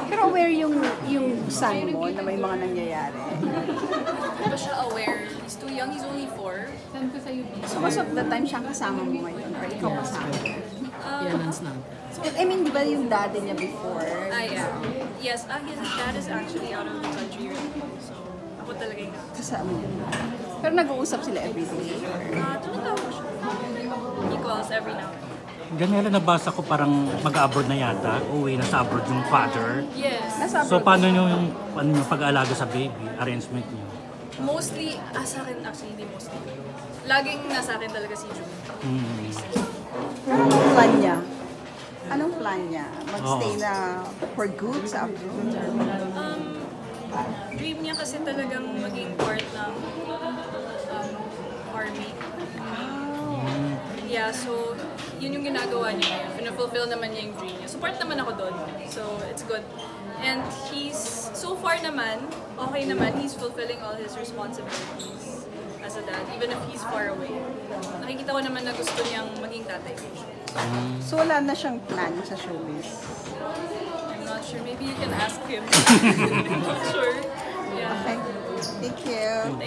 Pero aware yung son mo na may mga nangyayari. Hindi ba siya aware? He's too young, he's only 4. So most of the time siyang kasama mo ngayon or ikaw kasama mo? So, I mean, di ba yung daddy niya before? Yeah. Yes, his dad is actually out of the country right now. So, ako talaga yung Kasama mo. Pero nag-uusap sila everyday? tumatawag ko siya. He calls every now and then. Ganyan nabasa ko parang mag-abroad na yata, uwi na sa abroad yung father. Yes. Nasa So abroad. paano nyo yung pag-aalaga sa baby, arrangement nyo? Mostly, sa akin actually, hindi mostly. Laging nasa akin talaga si June. Anong plan niya? Anong plan niya? Magstay na for good sa abroad? Dream niya kasi talagang maging part ng army. Yeah, so yun yung ginagawa niya ngayon. Pina-fulfill naman niya yung dream niya. Support naman ako doon. So, it's good. And so far naman, okay naman. He's fulfilling all his responsibilities as a dad, even if he's far away. Nakikita ko naman na gusto niyang maging tatay ko. So wala na siyang plan sa showbiz? I'm not sure. Maybe you can ask him. I'm not sure. Yeah. Okay. Thank you.